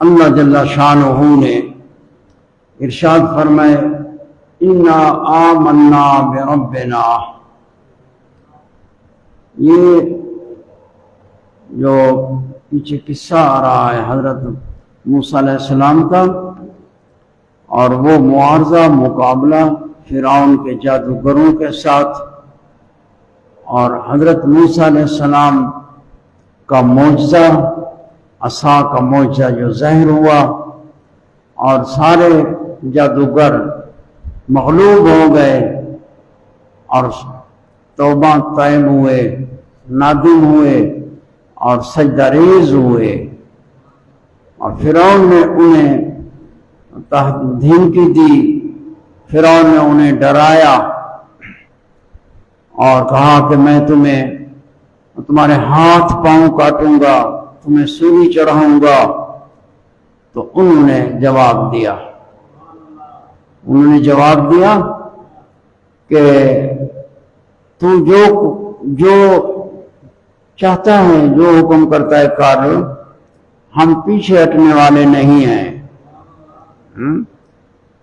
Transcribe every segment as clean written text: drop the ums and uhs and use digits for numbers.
اللہ جل شانہ نے ارشاد فرمائے انا آمنا بربنا. یہ جو پیچھے قصہ آ رہا ہے حضرت موسیٰ علیہ السلام کا اور وہ معارضہ مقابلہ فرعون کے جادوگروں کے ساتھ اور حضرت موسیٰ علیہ السلام کا معجزہ عصا کا معجزہ جو ظاہر ہوا اور سارے جادوگر مغلوب ہو گئے اور توبہ طائب ہوئے، نادم ہوئے اور سجدہ ریز ہوئے، اور فرعون نے انہیں دھمکی دی، فرعون نے انہیں ڈرایا اور کہا کہ میں تمہارے ہاتھ پاؤں کاٹوں گا، تمہیں سولی چڑھاؤں گا. تو انہوں نے جواب دیا کہ تو جو چاہتا ہے، جو حکم کرتا ہے کر، ہم پیچھے ہٹنے والے نہیں ہیں.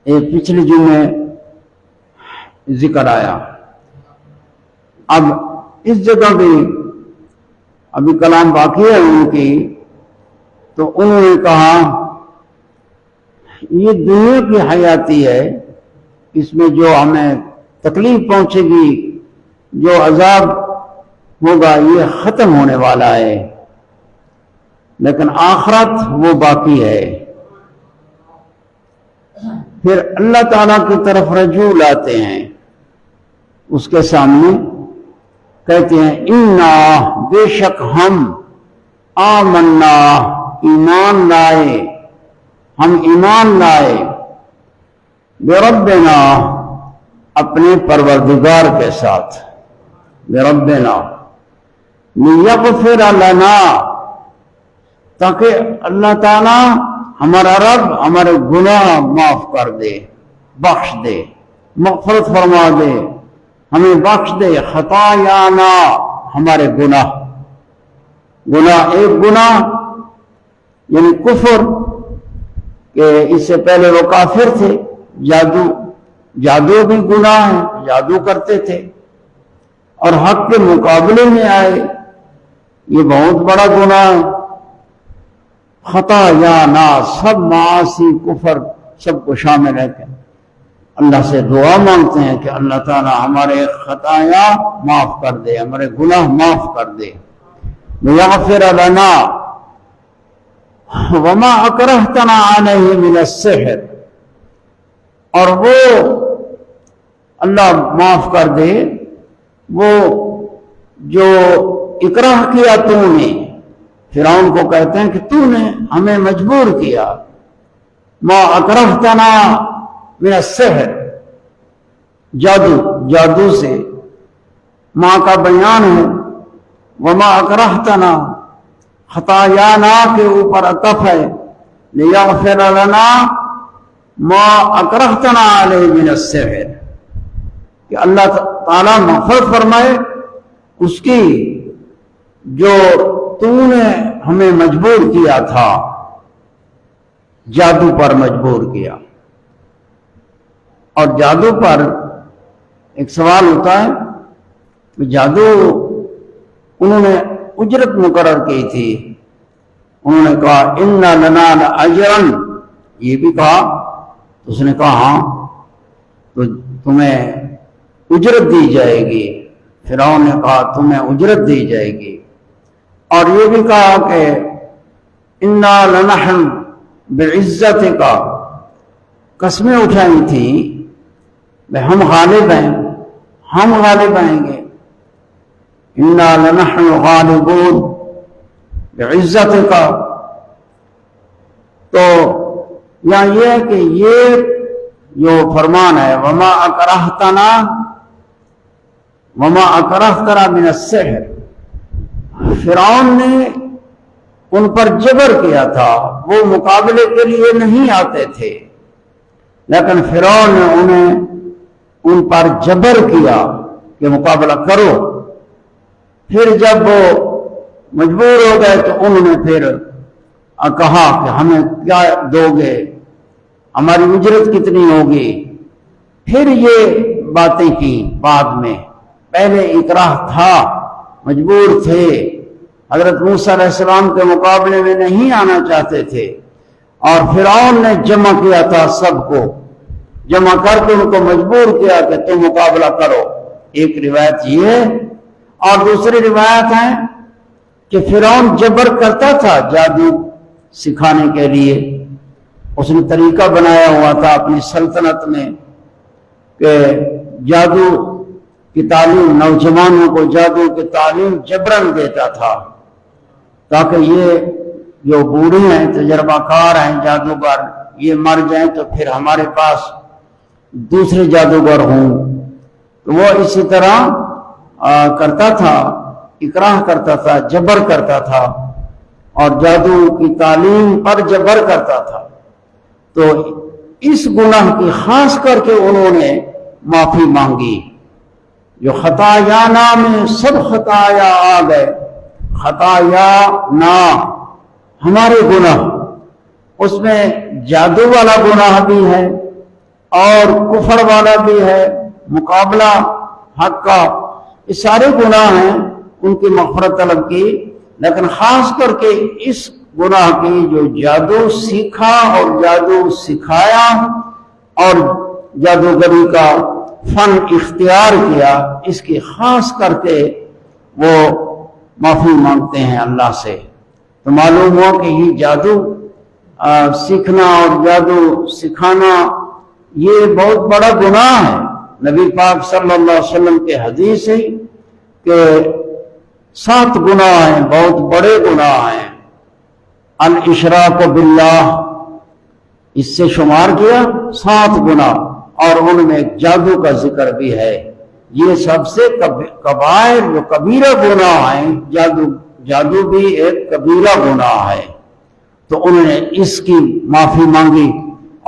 ایک پچھلے جمعے ذکر آیا. اب اس جگہ بھی ابھی کلام باقی ہے ان کی، تو انہوں نے کہا یہ دنیا کی حیاتی ہے، اس میں جو ہمیں تکلیف پہنچے گی، جو عذاب ہوگا، یہ ختم ہونے والا ہے، لیکن آخرت وہ باقی ہے. پھر اللہ تعالیٰ کی طرف رجوع لاتے ہیں، اس کے سامنے کہتے ہیں انا بے شک ہم آمنا ایمان لائے، ہم ایمان لائے بربنا اپنے پروردگار کے ساتھ، بربنا لیغفر لنا تاکہ اللہ تعالیٰ ہمارا رب ہمارے گناہ معاف کر دے، بخش دے، مغفرت فرما دے، ہمیں بخش دے خطایانا ہمارے گناہ. ایک گناہ یعنی کفر، کہ اس سے پہلے وہ کافر تھے. جادو بھی گناہ ہے، جادو کرتے تھے اور حق کے مقابلے میں آئے، یہ بہت بڑا گناہ ہے. خطایانا سب معاصی کفر سب کو شامل ہے. کہ اللہ سے دعا مانگتے ہیں کہ اللہ تعالیٰ ہمارے خطایا معاف کر دے، ہمارے گناہ معاف کر دے. یغفر لنا وما اکرہتنا علیہ من السحر، اور وہ اللہ معاف کر دے وہ جو اکراہ کیا تو نے. فرعون کو کہتے ہیں کہ تو نے ہمیں مجبور کیا. ما اکرہتنا من السحر، جادو سے. ماں کا بیان ہے وما اکرہتنا، خطایانا کے اوپر عطف ہے، لیغفر لنا ما اکرہتنا علیہ من السحر، کہ اللہ تعالیٰ مغفرت فرمائے اس کی جو تو نے ہمیں مجبور کیا تھا، جادو پر مجبور کیا. اور جادو پر ایک سوال ہوتا ہے کہ جادو انہوں نے اجرت مقرر کی تھی. انہوں نے کہا انا لنا لاجرا، یہ بھی کہا. اس نے کہا ہاں تو تمہیں اجرت دی جائے گی. فرعون نے کہا تمہیں اجرت دی جائے گی. اور یہ بھی کہا کہ انا لنحن بعزت کا، قسمیں اٹھائی تھیں ہم غالب ہیں، ہم غالب آئیں گے. انا لنحن غالبون بعزت کا. تو یہاں یہ ہے کہ یہ جو فرمان ہے وما اکرہتنا من السحر، فرعون نے ان پر جبر کیا تھا. وہ مقابلے کے لیے نہیں آتے تھے، لیکن فرعون نے انہیں ان پر جبر کیا کہ مقابلہ کرو. پھر جب وہ مجبور ہو گئے تو انہوں نے پھر کہا کہ ہمیں کیا دو گے، ہماری اجرت کتنی ہوگی. پھر یہ باتیں کی بعد میں. پہلے اکراہ تھا، مجبور تھے، حضرت موسیٰ علیہ السلام کے مقابلے میں نہیں آنا چاہتے تھے، اور فرعون نے جمع کیا تھا، سب کو جمع کر کے ان کو مجبور کیا کہ تم مقابلہ کرو. ایک روایت یہ ہے، اور دوسری روایت ہے کہ فرعون جبر کرتا تھا جادو سکھانے کے لیے. اس نے طریقہ بنایا ہوا تھا اپنی سلطنت میں کہ جادو کی تعلیم، نوجوانوں کو جادو کی تعلیم جبرن دیتا تھا، تاکہ یہ جو بوڑھے ہیں، تجربہ کار ہیں جادوگر، یہ مر جائیں تو پھر ہمارے پاس دوسرے جادوگر ہوں. تو وہ اسی طرح کرتا تھا، اکراہ کرتا تھا، جبر کرتا تھا، اور جادو کی تعلیم پر جبر کرتا تھا. تو اس گناہ کی خاص کر کے انہوں نے معافی مانگی. جو خطایا نام میں سب خطایا آ گئے، خطایا نا ہمارے گناہ، اس میں جادو والا گناہ بھی ہے اور کفر والا بھی ہے، مقابلہ حق کا، یہ سارے گناہ ہیں، ان کی مغفرت طلب کی. لیکن خاص کر کے اس گناہ کی جو جادو سیکھا اور جادو سکھایا اور جادوگری کا فن اختیار کیا، اس کی خاص کر کے وہ معافی مانگتے ہیں اللہ سے. تو معلوم ہو کہ یہ جادو سیکھنا اور جادو سکھانا یہ بہت بڑا گناہ ہے. نبی پاک صلی اللہ علیہ وسلم کے حدیث ہے کہ 7 گناہ ہیں، بہت بڑے گناہ ہیں. الاشراک باللہ، اس سے شمار کیا 7 گناہ، اور ان میں جادو کا ذکر بھی ہے. یہ سب سے کبائر جو کبیرہ گناہ ہیں، جادو بھی ایک کبیرہ گناہ ہے. تو انہوں نے اس کی معافی مانگی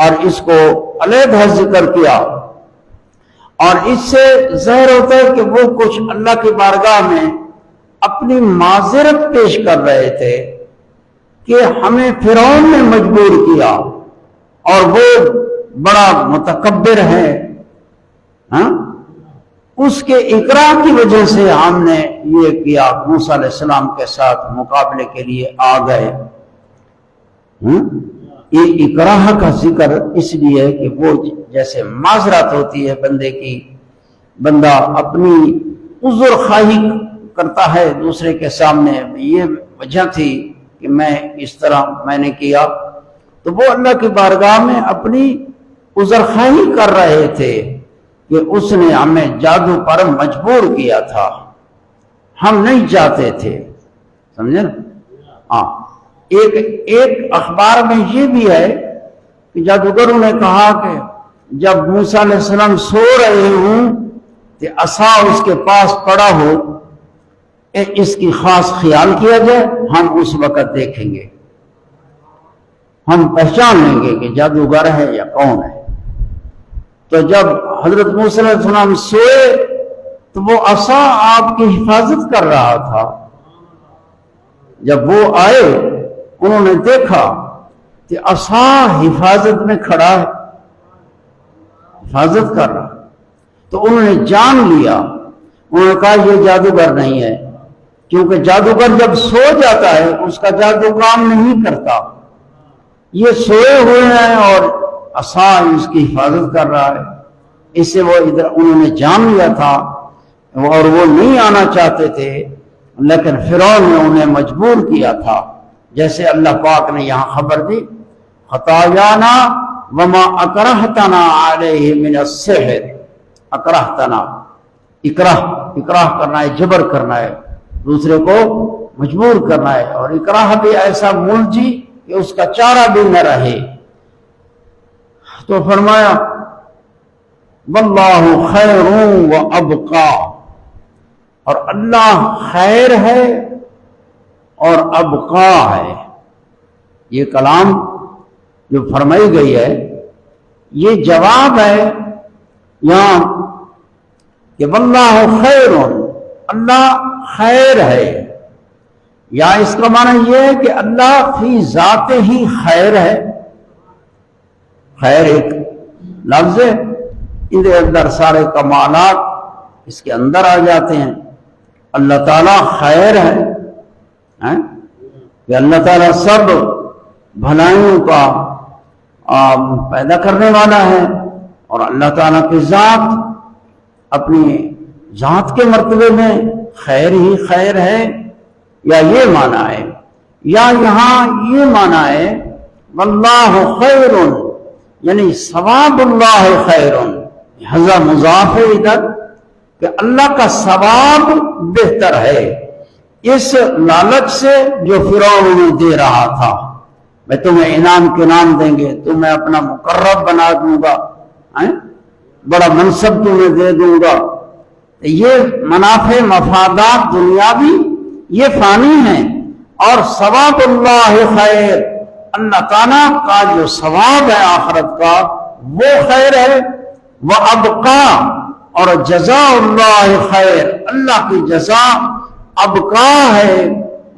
اور اس کو علیحدہ ذکر کیا. اور اس سے ظاہر ہوتا ہے کہ وہ کچھ اللہ کی بارگاہ میں اپنی معذرت پیش کر رہے تھے کہ ہمیں فرعون نے مجبور کیا اور وہ بڑا متکبر ہے، اس کے اقرار کی وجہ سے ہم نے یہ کیا، موسیٰ علیہ السلام کے ساتھ مقابلے کے لیے آ گئے. یہ اقراہ کا ذکر اس لیے کہ وہ جیسے معذرت ہوتی ہے بندے کی، بندہ اپنی عذر خواہی کرتا ہے دوسرے کے سامنے، یہ وجہ تھی کہ اس طرح میں نے کیا. تو وہ اللہ کی بارگاہ میں اپنی عذر خواہی کر رہے تھے کہ اس نے ہمیں جادو پر مجبور کیا تھا، ہم نہیں چاہتے تھے. سمجھے نا؟ ہاں. ایک اخبار میں یہ بھی ہے کہ جادوگروں نے کہا کہ جب موسیٰ علیہ السلام سو رہے ہوں کہ عصا اس کے پاس پڑا ہو، اس کی خاص خیال کیا جائے، ہم اس وقت دیکھیں گے، ہم پہچان لیں گے کہ جادوگر ہے یا کون ہے. تو جب حضرت موسیٰ علیہ السلام سوئے تو وہ عصا آپ کی حفاظت کر رہا تھا. جب وہ آئے انہوں نے دیکھا کہ عصا حفاظت میں کھڑا ہے، حفاظت کر رہا. تو انہوں نے جان لیا، انہوں نے کہا یہ جادوگر نہیں ہے، کیونکہ جادوگر جب سو جاتا ہے اس کا جادو کام نہیں کرتا. یہ سوئے ہوئے ہیں اور عصا اس کی حفاظت کر رہا ہے. اس سے وہ ادھر انہوں نے جان لیا تھا اور وہ نہیں آنا چاہتے تھے، لیکن فرعون نے انہیں مجبور کیا تھا. جیسے اللہ پاک نے یہاں خبر دی، خطایانا وما اکرہتنا علیہ من السحر. اکرہتنا، اکراہ کرنا ہے، جبر کرنا ہے، دوسرے کو مجبور کرنا ہے، اور اکراہ بھی ایسا ملجی کہ اس کا چارہ بھی نہ رہے. تو فرمایا واللہ خیر و ابقا، اور اللہ خیر ہے اور ابقا ہے. یہ کلام جو فرمائی گئی ہے یہ جواب ہے یہاں کہ واللہ خیر، اللہ خیر ہے. یا اس کا معنی یہ ہے کہ اللہ فی ذات ہی خیر ہے. خیر ایک لفظ ہے، اندر اندر سارے کمالات اس کے اندر آ جاتے ہیں. اللہ تعالیٰ خیر ہے کہ اللہ تعالیٰ سب بھلائیوں کا پیدا کرنے والا ہے، اور اللہ تعالیٰ کی ذات اپنی ذات کے مرتبے میں خیر ہی خیر ہے. یا یہ معنی ہے، یا یہاں یہ معنی ہے واللہ خیر، یعنی ثواب اللہ خیر. حضا مضاف ہے ادھر کہ اللہ کا ثواب بہتر ہے اس لالچ سے جو فرعون انہیں دے رہا تھا. میں تمہیں انعام کے نام دیں گے، تمہیں اپنا مقرب بنا دوں گا، بڑا منصب تمہیں دے دوں گا. یہ منافع مفادات دنیاوی یہ فانی ہیں، اور ثواب اللہ خیر، اللہ تعالیٰ کا جو ثواب ہے آخرت کا وہ خیر ہے. وَأَبْقَى، اور جزاء اللہ خیر، اللہ کی جزا ابقا ہے،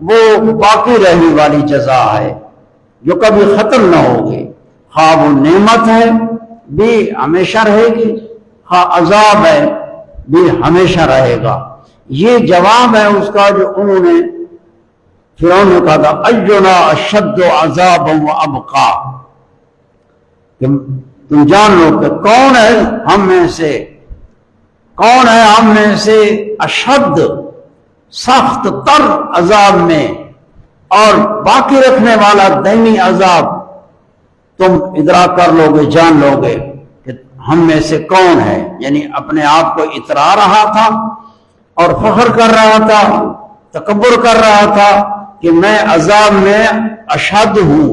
وہ باقی رہنے والی جزا ہے جو کبھی ختم نہ ہوگی. خواہ وہ نعمت ہے بھی ہمیشہ رہے گی، خواہ عذاب ہے بھی ہمیشہ رہے گا. یہ جواب ہے اس کا جو انہوں نے فرعون نے کہا تھا اینا اشد عذابا وابقا، کہ تم جان لو کہ کون ہے ہم میں سے اشد سخت تر عذاب میں اور باقی رکھنے والا دائمی عذاب. تم ادراک کر لو گے، جان لو گے کہ ہم میں سے کون ہے. یعنی اپنے آپ کو اترا رہا تھا اور فخر کر رہا تھا، تکبر کر رہا تھا کہ میں عذاب میں اشد ہوں،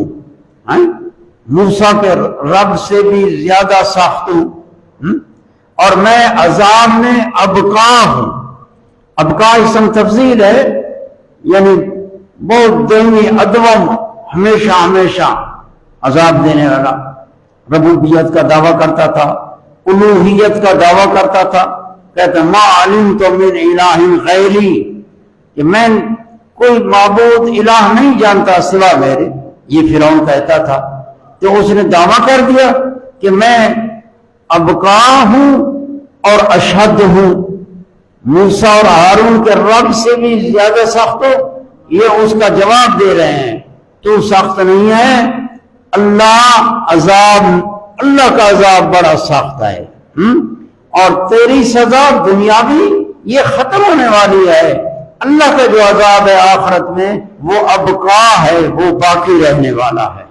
موسیٰ کے رب سے بھی زیادہ سخت ہوں، اور میں عذاب میں ابقا ہوں. ابقا اسم تفضیل ہے، یعنی بہت دائمی ادوم، ہمیشہ عذاب دینے والا. ربوبیت کا دعویٰ کرتا تھا، الوہیت کا دعویٰ کرتا تھا، کہتا ما علمت من الہ غیری، کہ میں کوئی معبود الہ نہیں جانتا سوا میرے. یہ فرعون کہتا تھا. تو اس نے دعویٰ کر دیا کہ میں ابقا ہوں اور اشد ہوں، موسیٰ اور ہارون کے رب سے بھی زیادہ سخت ہو. یہ اس کا جواب دے رہے ہیں تو سخت نہیں ہے، اللہ کا عذاب بڑا سخت ہے، اور تیری سزا دنیاوی یہ ختم ہونے والی ہے. اللہ کا جو عذاب ہے آخرت میں وہ ابقا ہے، وہ باقی رہنے والا ہے.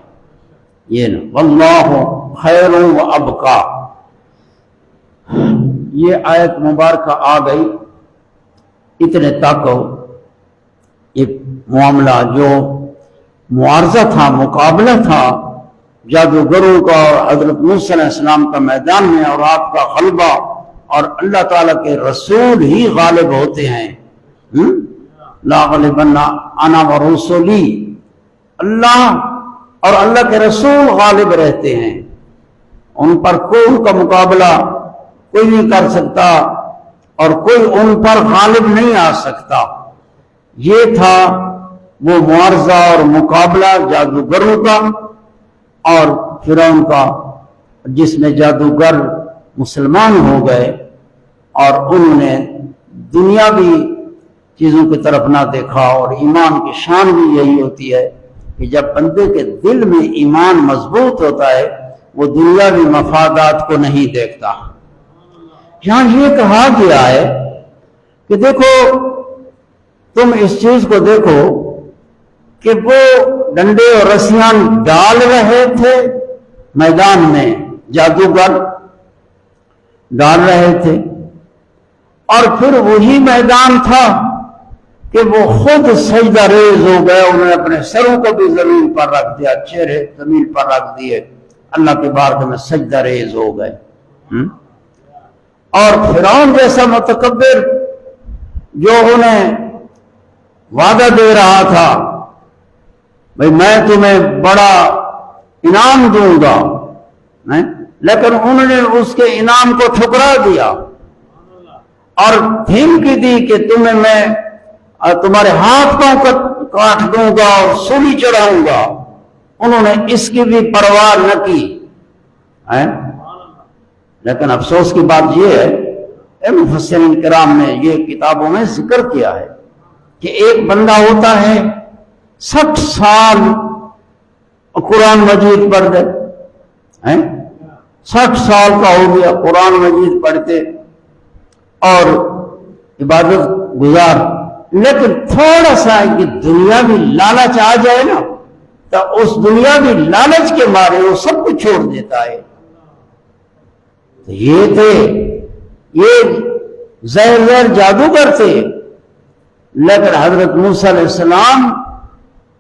یہ نا واللہ خیر و ابقا. یہ آیت مبارکہ آ گئی اتنے تک. یہ معاملہ جو معارضہ تھا، مقابلہ تھا جادوگروں کا اور حضرت موسیٰ علیہ السلام کا میدان میں، اور آپ کا غلبہ، اور اللہ تعالیٰ کے رسول ہی غالب ہوتے ہیں. لا غالبن انا ورسولی، اللہ اور اللہ کے رسول غالب رہتے ہیں، ان پر کوئی ان کا مقابلہ کوئی نہیں کر سکتا اور کوئی ان پر غالب نہیں آ سکتا. یہ تھا وہ معارضہ اور مقابلہ جادوگروں کا اور فرعون کا، جس میں جادوگر مسلمان ہو گئے اور انہوں نے دنیاوی چیزوں کی طرف نہ دیکھا. اور ایمان کی شان بھی یہی ہوتی ہے کہ جب بندے کے دل میں ایمان مضبوط ہوتا ہے وہ دنیاوی مفادات کو نہیں دیکھتا. یہاں یہ کہا گیا ہے کہ دیکھو تم اس چیز کو دیکھو کہ وہ ڈنڈے اور رسیاں ڈال رہے تھے میدان میں، جادوگر ڈال رہے تھے، اور پھر وہی میدان تھا کہ وہ خود سجدہ ریز ہو گئے. انہوں نے اپنے سروں کو بھی زمین پر رکھ دیا، چہرے زمین پر رکھ دیے، اللہ کی بارگاہ میں سجدہ ریز ہو گئے. اور فرعون جیسا متکبر جو انہیں وعدہ دے رہا تھا بھئی میں تمہیں بڑا انعام دوں گا، لیکن انہوں نے اس کے انعام کو ٹھکرا دیا اور دھمکی دی کہ تمہیں میں تمہارے ہاتھ پاؤں کاٹ دوں گا اور سولی چڑھاؤں گا، انہوں نے اس کی بھی پرواہ نہ کی ہے۔ لیکن افسوس کی بات یہ ہے، مفسرین کرام نے یہ کتابوں میں ذکر کیا ہے کہ ایک بندہ ہوتا ہے 60 سال قرآن مجید پڑھ دے، 60 سال کا ہو گیا قرآن مجید پڑھتے اور عبادت گزار، لیکن تھوڑا سا کہ دنیاوی لالچ آ جائے نا تو اس دنیاوی لالچ کے مارے وہ سب کچھ چھوڑ دیتا ہے۔ تو یہ تھے، یہ زہر جادوگر تھے، لیکن حضرت موسیٰ علیہ السلام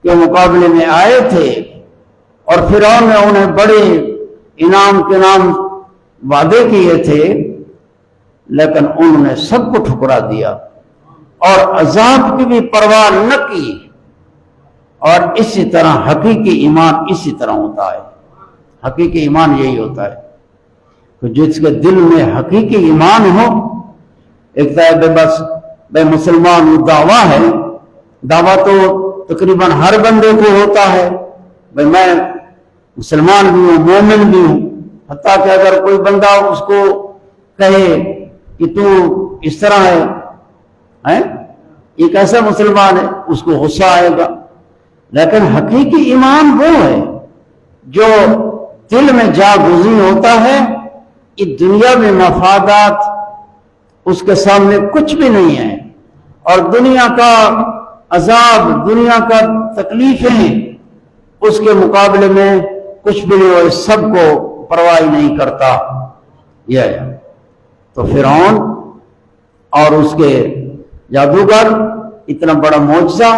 کے مقابلے میں آئے تھے اور فرعون نے انہیں بڑے انعام کے نام وعدے کیے تھے، لیکن انہوں نے سب کو ٹھکرا دیا اور عذاب کی بھی پرواہ نہ کی۔ اور اسی طرح حقیقی ایمان اسی طرح ہوتا ہے، حقیقی ایمان یہی ہوتا ہے کہ جس کے دل میں حقیقی ایمان ہو، ایک طرح بس بے مسلمان دعویٰ ہے، دعویٰ تو تقریباً ہر بندے کو ہوتا ہے، بھئی میں مسلمان بھی ہوں، مومن بھی ہوں، حتیٰ کہ اگر کوئی بندہ اس کو کہے کہ تو اس طرح ہے، یہ کیسا مسلمان ہے، اس کو غصہ آئے گا۔ لیکن حقیقی ایمان وہ ہے جو دل میں جاگزین ہوتا ہے کہ دنیا میں مفادات اس کے سامنے کچھ بھی نہیں ہے، اور دنیا کا عذاب، دنیا کا تکلیفیں اس کے مقابلے میں کچھ بھی نہیں ہو، سب کو پرواہ نہیں کرتا۔ یہ تو فرعون اور اس کے جادوگر اتنا بڑا معجزہ،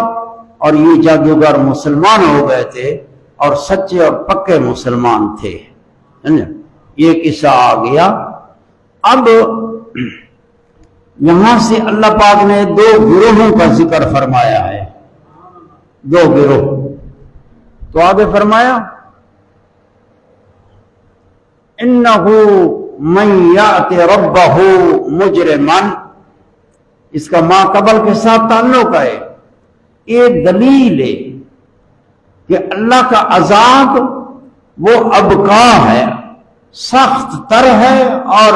اور یہ جادوگر مسلمان ہو گئے تھے اور سچے اور پکے مسلمان تھے۔ یہ قصہ آ گیا۔ اب یہاں سے اللہ پاک نے 2 گروہوں کا ذکر فرمایا ہے، 2 گروہ، تو آگے فرمایا اِنَّهُ مَنْ يَأْتِ رَبَّهُ مُجْرِمًا، اس کا ما قبل کے ساتھ تعلق ہے، یہ دلیل ہے کہ اللہ کا عذاب وہ ابقا ہے، سخت تر ہے اور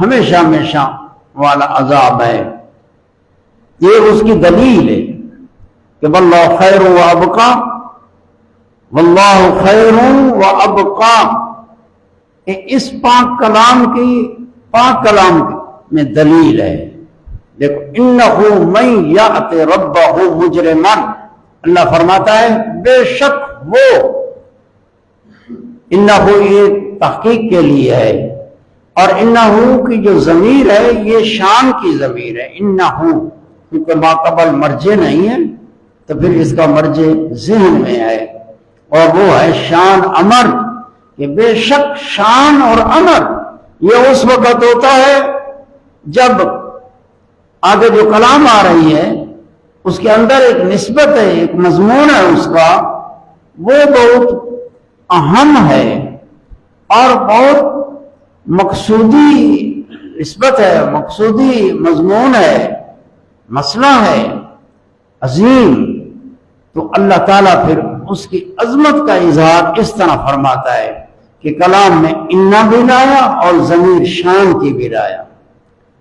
ہمیشہ ہمیشہ والا عذاب ہے۔ یہ اس کی دلیل ہے کہ واللہ خیر و ابقا، واللہ خیر و ابقا، اس پاک کلام میں دلیل ہے۔ دیکھو انہو من یأت ربہ مجرما، اللہ فرماتا ہے بے شک وہ، انہو یہ تحقیق کے لیے ہے، اور انہو کی جو ضمیر ہے یہ شان کی ضمیر ہے، انہو کیونکہ ما قبل مرجع نہیں ہے تو پھر اس کا مرجع ذہن میں ہے، اور وہ ہے شان امر، کہ بے شک شان اور امر یہ اس وقت ہوتا ہے جب آگے جو کلام آ رہی ہے اس کے اندر ایک نسبت ہے، ایک مضمون ہے اس کا، وہ بہت اہم ہے اور بہت مقصودی نسبت ہے، مقصودی مضمون ہے، مسئلہ ہے عظیم، تو اللہ تعالیٰ پھر اس کی عظمت کا اظہار اس طرح فرماتا ہے کہ کلام میں انا بھی لایا اور ضمیر شان کی بھی لایا،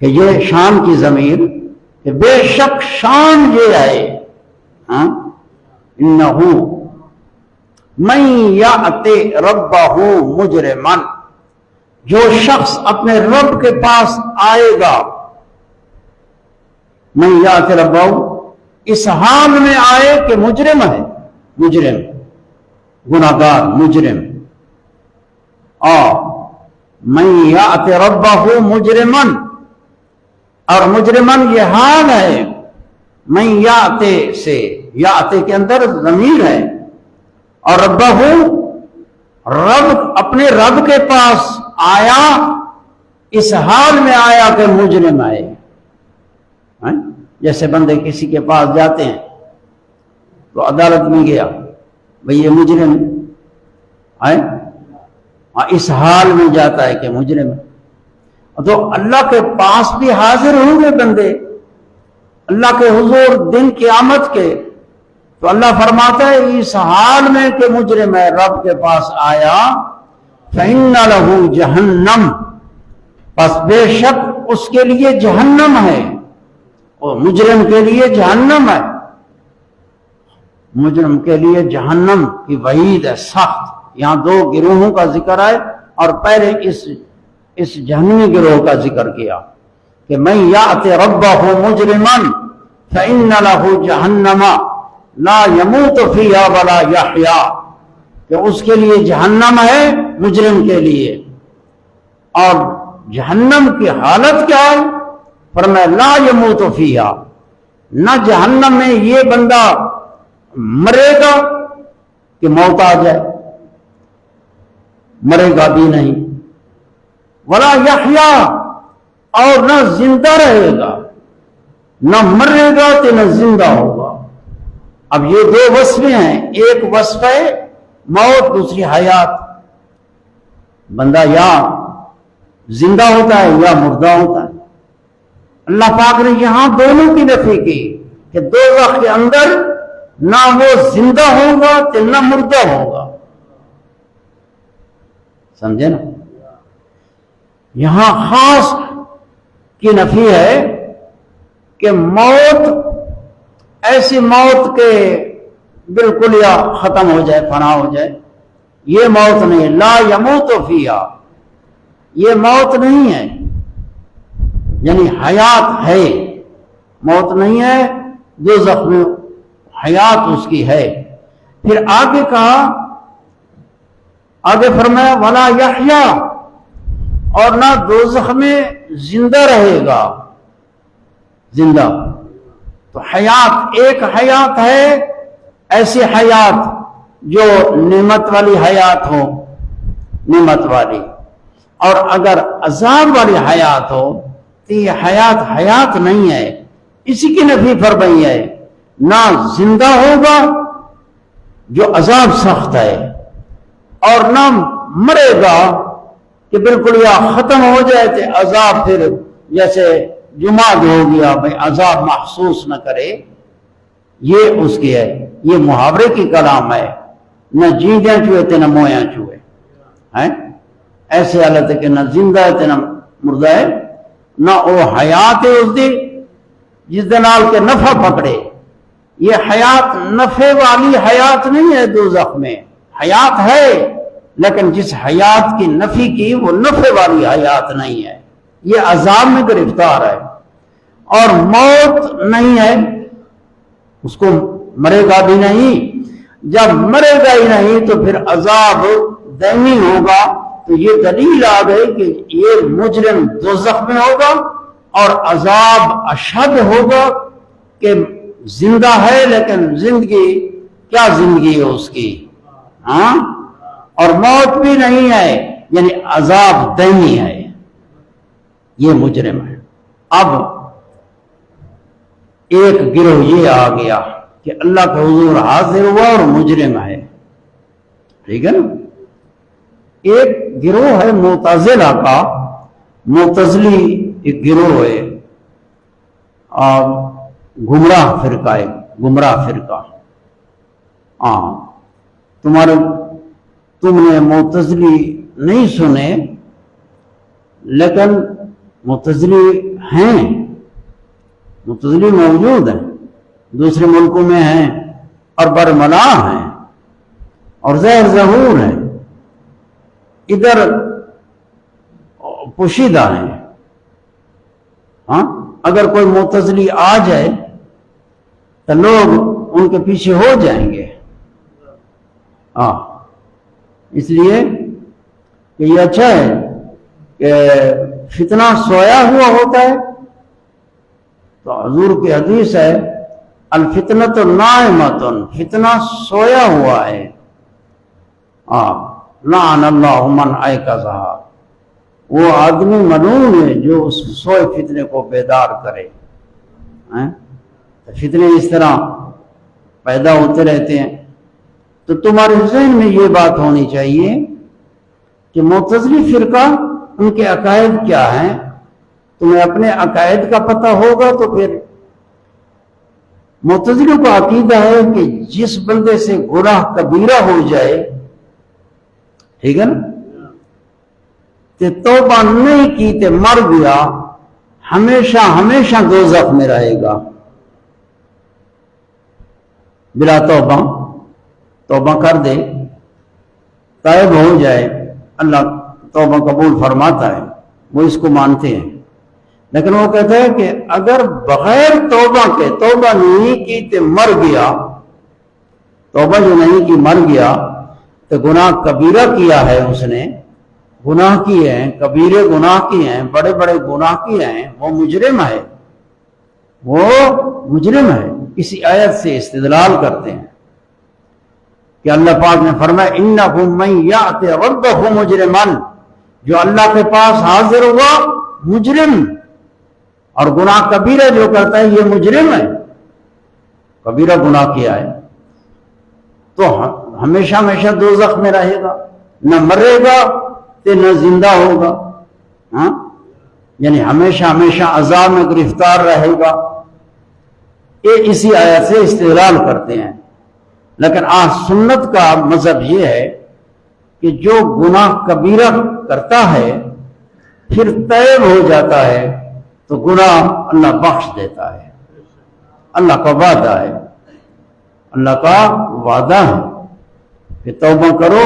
کہ یہ شان کی ضمیر کہ بے شک شان یہ ہے، انہو من یأت ربہ مجرما، جو شخص اپنے رب کے پاس آئے گا، من یأت ربہ اس حال میں آئے کہ مجرم ہے، مجرم گناہگار مجرم، اور من یأت ربہ مجرما، اور مجرمن یہ حال ہے، من یأت سے، یأت کے اندر ضمیر ہے، اور ربہ رب اپنے رب کے پاس آیا، اس حال میں آیا کہ مجرم آئے۔ جیسے بندے کسی کے پاس جاتے ہیں تو عدالت میں گیا، بھئی یہ مجرم ہے، اس حال میں جاتا ہے کہ مجرم ہے۔ تو اللہ کے پاس بھی حاضر ہوں گے بندے، اللہ کے حضور دن قیامت کے، تو اللہ فرماتا ہے اس حال میں کہ مجرم ہے رب کے پاس آیا، فَإِنَّ لَهُ جَهَنَّمْ، پس بے شک اس کے لیے جہنم ہے، اور مجرم کے لیے جہنم ہے، مجرم کے لیے جہنم کی وعید ہے سخت۔ یہاں دو گروہوں کا ذکر ہے، اور پہلے اس جہنمی گروہ کا ذکر کیا کہ مَن یَأْتِ رَبَّهُ مُجْرِمًا فَإِنَّ لَهُ جَهَنَّمَ لا يموت فیہا ولا یحیا، کہ اس کے لیے جہنم ہے مجرم کے لیے، اور جہنم کی حالت کیا ہے؟ فرمایا لا يموت فیہا، نہ جہنم میں یہ بندہ مرے گا کہ موت آ جائے، مرے گا بھی نہیں، ولا یحیا، اور نہ زندہ رہے گا، نہ مرے گا تو نہ زندہ ہوگا۔ اب یہ دو وصفیں ہیں، ایک وصف ہے موت، دوسری حیات۔ بندہ یا زندہ ہوتا ہے یا مردہ ہوتا ہے۔ اللہ پاک نے یہاں دونوں کی نفی کی کہ دوزخ کے اندر نہ وہ زندہ ہوگا تو نہ مردہ ہوگا، سمجھے نا؟ یہاں خاص کی نفی ہے کہ موت ایسی موت کے بالکل یا ختم ہو جائے، فنا ہو جائے، یہ موت نہیں، لا یموت فیہا، یہ موت نہیں ہے، یعنی حیات ہے، موت نہیں ہے، دوزخ میں حیات اس کی ہے۔ پھر آگے کہا، آگے فرمایا ولا یحیا، اور نہ دوزخ میں زندہ رہے گا، زندہ۔ تو حیات ایک حیات ہے ایسی حیات جو نعمت والی حیات ہو، نعمت والی، اور اگر عذاب والی حیات ہو تو یہ حیات حیات نہیں ہے، اسی کی نفی فرمائی ہے، نہ زندہ ہوگا جو عذاب سخت ہے، اور نہ مرے گا کہ بالکل یا ختم ہو جائے تو عذاب پھر جیسے جماعت ہو گیا بھائی عذاب محسوس نہ کرے، یہ اس کی ہے، یہ محاورے کی کلام ہے، نہ جیندیاں چوئے تے نہ مویاں چوئے ہیں، ایسے حالت ہے کہ نہ زندہ ہے تے نہ مردہ ہے، نہ وہ حیات ہے اس دی جس دنال کے نفع پکڑے، یہ حیات نفع والی حیات نہیں ہے، دوزخ میں حیات ہے لیکن جس حیات کی نفی کی وہ نفع والی حیات نہیں ہے، یہ عذاب میں گرفتار ہے، اور موت نہیں ہے، اس کو مرے گا بھی نہیں، جب مرے گا ہی نہیں تو پھر عذاب دائمی ہوگا، تو یہ دلیل آ گئی کہ یہ مجرم دوزخ میں ہوگا اور عذاب اشد ہوگا کہ زندہ ہے لیکن زندگی کیا زندگی ہے اس کی، ہاں، اور موت بھی نہیں ہے، یعنی عذاب دائمی ہے، یہ مجرم ہے۔ اب ایک گروہ یہ آ گیا کہ اللہ کا حضور حاضر ہوا اور مجرم ہے، ٹھیک ہے نا؟ ایک گروہ ہے معتزلہ کا، معتزلی ایک گروہ ہے، گمراہ فرقہ ہے، گمراہ فرقہ۔ تم نے معتزلی نہیں سنے لیکن معتزلی ہیں، معتزلی موجود ہیں، دوسرے ملکوں میں ہیں اور برملا ہیں اور زہر ظہور ہیں، ادھر پوشیدہ ہیں۔ ہاں، اگر کوئی معتزلی آ جائے تو لوگ ان کے پیچھے ہو جائیں گے، اس لیے کہ یہ اچھا ہے کہ فتنہ سویا ہوا ہوتا ہے، تو حضور کی حدیث ہے الفتنۃ نائمۃ، فتنہ سویا ہوا ہے، لعن اللہ من ایقظھا، وہ آدمی ملعون ہے جو اس سوئے فتنے کو بیدار کرے۔ فتنے اس طرح پیدا ہوتے رہتے ہیں، تو تمہارے ذہن میں یہ بات ہونی چاہیے کہ معتزلی فرقہ ان کے عقائد کیا ہیں، تمہیں اپنے عقائد کا پتہ ہوگا تو پھر معتزلوں کا عقیدہ ہے کہ جس بندے سے گناہ کبیرہ ہو جائے، ٹھیک ہے نا، تے توبہ نہیں کی تے مر گیا، ہمیشہ ہمیشہ دوزخ میں رہے گا بلا توبہ۔ توبہ کر دے، تائب ہو جائے، اللہ توبہ قبول فرماتا ہے، وہ اس کو مانتے ہیں۔ لیکن وہ کہتا ہے کہ اگر بغیر توبہ کے، توبہ نہیں کی تے مر گیا، توبہ جو نہیں کی مر گیا تو گناہ کبیرہ کیا ہے، اس نے گناہ کیے ہیں، کبیرے گناہ کیے ہیں، بڑے بڑے گناہ کیے ہیں، وہ مجرم ہے، وہ مجرم ہے۔ اسی آیت سے استدلال کرتے ہیں کہ اللہ پاک نے فرمایا اِنَّهُ مَن يَأْتِ رَبَّهُ مُجْرِمًا، جو اللہ کے پاس حاضر ہوا مجرم، اور گناہ کبیرہ جو کرتا ہے یہ مجرم ہے، کبیرہ گناہ کیا ہے، تو ہمیشہ ہمیشہ دوزخ میں رہے گا، نہ مرے گا تے نہ زندہ ہوگا، ہاں، یعنی ہمیشہ ہمیشہ عذاب میں گرفتار رہے گا۔ یہ اسی آیت سے استدلال کرتے ہیں۔ لیکن سنت کا مذہب یہ ہے کہ جو گناہ کبیرہ کرتا ہے پھر طیب ہو جاتا ہے تو گناہ اللہ بخش دیتا ہے، اللہ کا وعدہ ہے، اللہ کا وعدہ ہے کہ توبہ کرو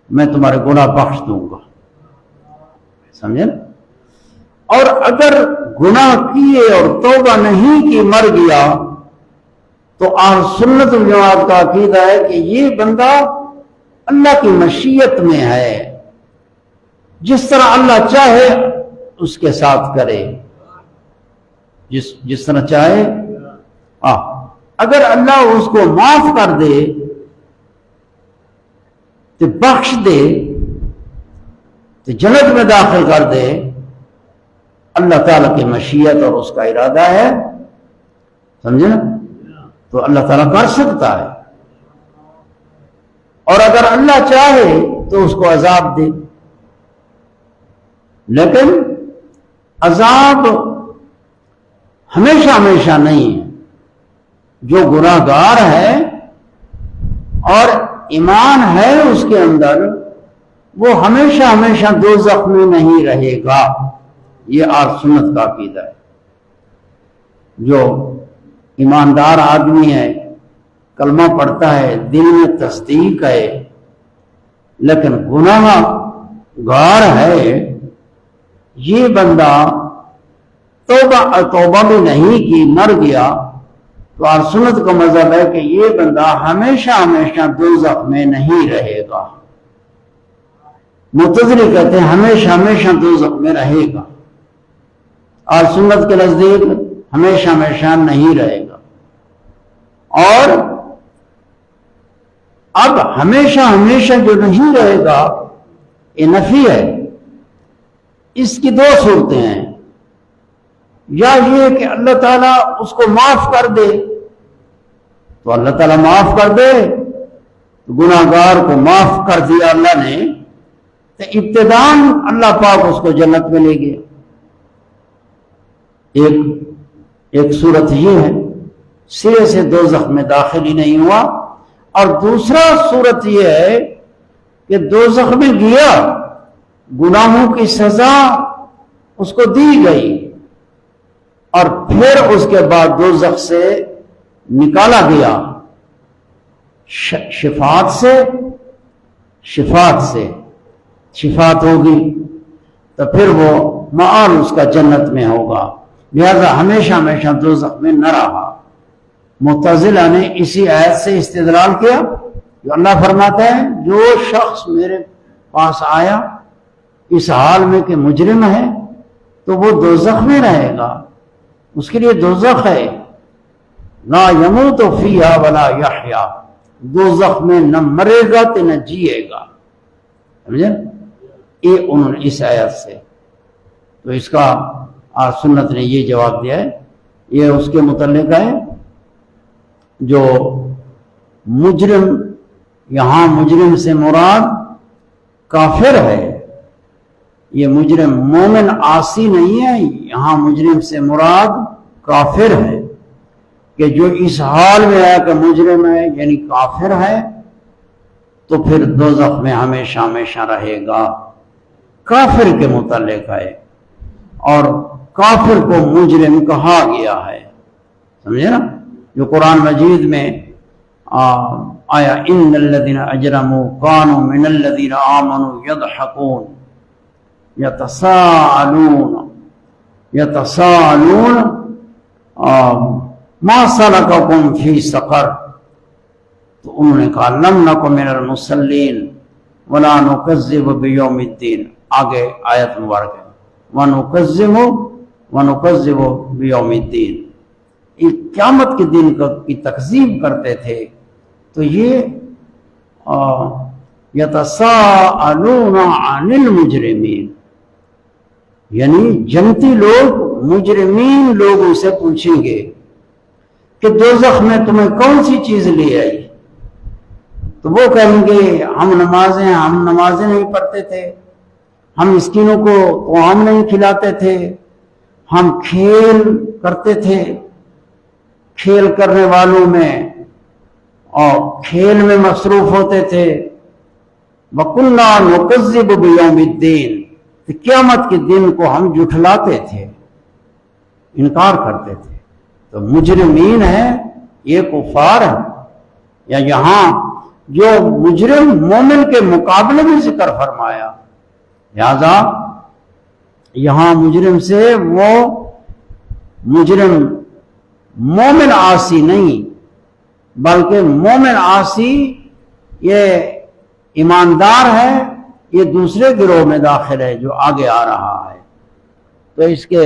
میں تمہارے گناہ بخش دوں گا، سمجھے نا؟ اور اگر گناہ کیے اور توبہ نہیں کی مر گیا تو اہل سنت والجماعت کا عقیدہ ہے کہ یہ بندہ اللہ کی مشیت میں ہے، جس طرح اللہ چاہے اس کے ساتھ کرے، جس طرح چاہے۔ اگر اللہ اس کو معاف کر دے تو بخش دے تو جنت میں داخل کر دے، اللہ تعالیٰ کی مشیت اور اس کا ارادہ ہے، سمجھے نا؟ تو اللہ تعالیٰ کر سکتا ہے، اور اگر اللہ چاہے تو اس کو عذاب دے، لیکن عذاب ہمیشہ ہمیشہ نہیں ہے۔ جو گناہ گار ہے اور ایمان ہے اس کے اندر، وہ ہمیشہ ہمیشہ دوزخ میں نہیں رہے گا، یہ اہل سنت کا عقیدہ ہے۔ جو ایماندار آدمی ہے، کلمہ پڑھتا ہے، دل میں تصدیق ہے، لیکن گناہ گار ہے، یہ بندہ توبہ بھی نہیں کی مر گیا، تو اہل سنت کا مذہب ہے کہ یہ بندہ ہمیشہ ہمیشہ دوزخ میں نہیں رہے گا۔ معتزلی کہتے ہیں ہمیشہ ہمیشہ دوزخ میں رہے گا، اہل سنت کے نزدیک ہمیشہ ہمیشہ نہیں رہے گا۔ اور اب ہمیشہ ہمیشہ جو نہیں رہے گا یہ نفی ہے۔ اس کی دو صورتیں ہیں، یا یہ کہ اللہ تعالیٰ اس کو معاف کر دے، تو اللہ تعالیٰ معاف کر دے، تو گناہ گار کو معاف کر دیا اللہ نے، تو ابتداً اللہ پاک اس کو جنت میں لے گیا۔ ایک صورت یہ ہے، سرے سے دوزخ میں داخل ہی نہیں ہوا، اور دوسرا صورت یہ ہے کہ دوزخ میں گیا، گناہوں کی سزا اس کو دی گئی، اور پھر اس کے بعد دوزخ سے نکالا گیا شفاعت ہوگی، تو پھر وہ معال اس کا جنت میں ہوگا، لہذا ہمیشہ ہمیشہ دوزخ میں نہ رہا۔ معتزلہ نے اسی آیت سے استدلال کیا، جو اللہ فرماتا ہے جو شخص میرے پاس آیا اس حال میں کہ مجرم ہے تو وہ دوزخ میں رہے گا، اس کے لیے دوزخ ہے، لا یموت فیہا ولا یحیا، دوزخ میں نہ مرے گا تو نہ جیے گا، سمجھے؟ یہ انہوں نے اس آیت سے، تو اس کا سنت نے یہ جواب دیا ہے، یہ اس کے متعلق ہے جو مجرم، یہاں مجرم سے مراد کافر ہے، یہ مجرم مومن عاصی نہیں ہے، یہاں مجرم سے مراد کافر ہے۔ کہ جو اس حال میں ہے کہ مجرم ہے یعنی کافر ہے تو پھر دوزخ میں ہمیشہ ہمیشہ رہے گا. کافر کے متعلق ہے اور کافر کو مجرم کہا گیا ہے. سمجھے نا؟ جو قرآن مجید میں آیا ان الذین اجرموا كانوا من الذین آمنوا يضحكون يتساءلون ما سلككم فی سقر. تو انہوں نے کہا لم نک من المصلین ولا نکذب بیوم الدین. آگے آیت مبارک ہے ونکذب بیوم الدین. قیامت کے دن کی تکذیب کرتے تھے. تو یہ یتساءلون عن المجرمین یعنی جنتی لوگ مجرمین لوگوں سے پوچھیں گے کہ دوزخ میں تمہیں کون سی چیز لے آئی؟ تو وہ کہیں گے ہم نمازیں نہیں پڑھتے تھے، ہم مسکینوں کو طعام نہیں کھلاتے تھے، ہم کھیل کرتے تھے، کھیل کرنے والوں میں اور کھیل میں مصروف ہوتے تھے. وَكُنَّا نُكَذِّبُ بِيَوْمِ الدِّينِ. قیامت کے دن کو ہم جھٹلاتے تھے، انکار کرتے تھے. تو مجرمین ہیں یہ کفار ہیں. یا یہاں جو مجرم مومن کے مقابلے میں ذکر فرمایا، لہذا یہاں مجرم سے وہ مجرم مومن عاصی نہیں بلکہ مومن عاصی یہ ایماندار ہے، یہ دوسرے گروہ میں داخل ہے جو آگے آ رہا ہے. تو اس کے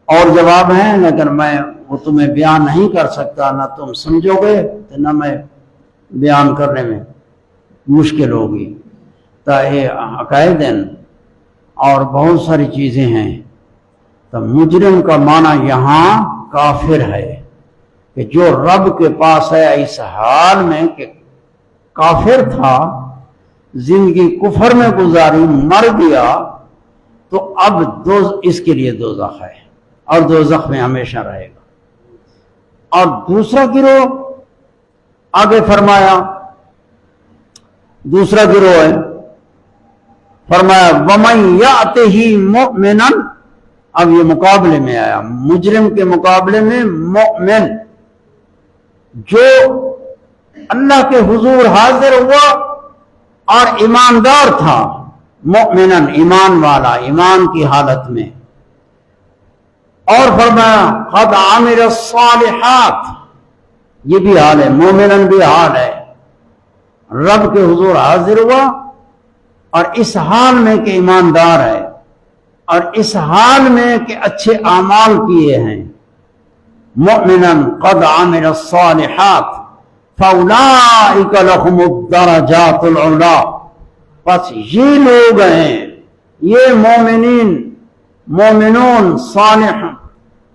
اور جواب ہیں لیکن میں وہ تمہیں بیان نہیں کر سکتا، نہ تم سمجھو گے تو نہ میں بیان کرنے میں مشکل ہوگی. تو یہ عقائد اور بہت ساری چیزیں ہیں. تو مجرم کا معنی یہاں کافر ہے کہ جو رب کے پاس ہے اس حال میں کہ کافر تھا، زندگی کفر میں گزاری، مر گیا، تو اب اس کے لیے دوزخ ہے اور دوزخ میں ہمیشہ رہے گا. اور دوسرا گروہ آگے فرمایا، دوسرا گروہ ہے فرمایا وَمَنْ يَأْتِهِ مُؤْمِنًا. اب یہ مقابلے میں آیا، مجرم کے مقابلے میں مؤمن جو اللہ کے حضور حاضر ہوا اور ایماندار تھا. مؤمنن ایمان والا، ایمان کی حالت میں. اور فرمایا قد عمل الصالحات، یہ بھی حال ہے، مومنن بھی حال ہے. رب کے حضور حاضر ہوا اور اس حال میں کہ ایماندار ہے اور اس حال میں کہ اچھے اعمال کیے ہیں. مؤمنن قد عمل الصالحات فاولئک لهم الدرجات العلی. پس یہ لوگ ہیں، یہ مومنون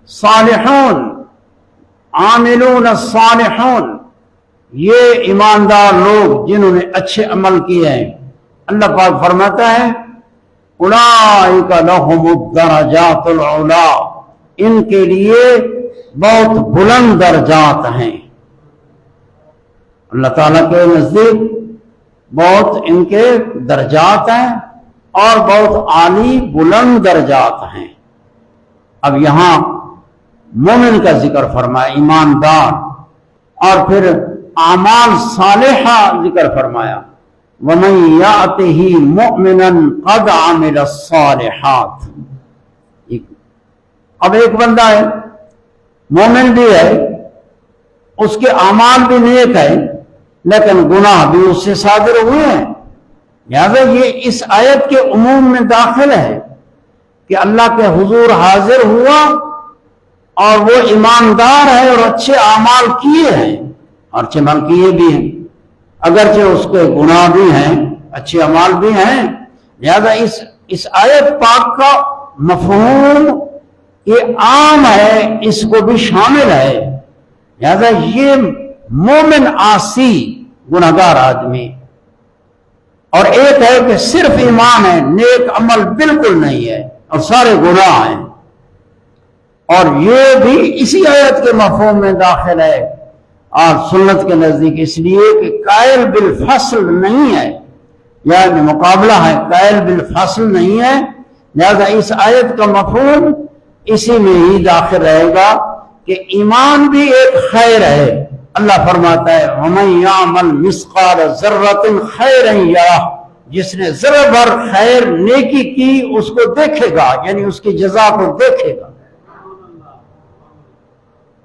صالحون عاملون الصالحون، یہ ایماندار لوگ جنہوں نے اچھے عمل کیے ہیں. اللہ پاک فرماتا ہے اولئک لهم الدرجات العلی، ان کے لیے بہت بلند درجات ہیں. اللہ تعالیٰ کے نزدیک بہت ان کے درجات ہیں اور بہت عالی بلند درجات ہیں. اب یہاں مومن کا ذکر فرمایا، ایماندار، اور پھر اعمال صالحہ ذکر فرمایا وَمَنْ يَأْتِهِ مُؤْمِنًا قَدْ عَمِلَ الصَّالِحَاتِ. اب ایک بندہ ہے، مومن بھی ہے، اس کے اعمال بھی نیک ہے لیکن گناہ بھی اس سے صادر ہوئے ہیں. لہذا یہ اس آیت کے عموم میں داخل ہے کہ اللہ کے حضور حاضر ہوا اور وہ ایماندار ہے اور اچھے اعمال کیے ہیں اور اچھے عمل کیے بھی ہیں، اگرچہ اس کے گناہ بھی ہیں، اچھے اعمال بھی ہیں. لہذا اس آیت پاک کا مفہوم یہ عام ہے، اس کو بھی شامل ہے. لہذا یہ مومن عاصی گناہگار آدمی، اور ایک ہے کہ صرف ایمان ہے، نیک عمل بالکل نہیں ہے اور سارے گناہ ہیں. اور یہ بھی اسی آیت کے مفہوم میں داخل ہے اور سنت کے نزدیک، اس لیے کہ قائل بالفصل نہیں ہے، یعنی مقابلہ ہے، قائل بالفصل نہیں ہے، لہذا اس آیت کا مفہوم اسی میں ہی داخل رہے گا کہ ایمان بھی ایک خیر ہے۔ اللہ فرماتا ہے وَمَن يَعْمَلْ مِثْقَالَ ذَرَّةٍ خَيْرًا يَرَهُ، جس نے ذرہ بھر خیر نیکی کی اس کو دیکھے گا، یعنی اس کی جزا کو دیکھے گا۔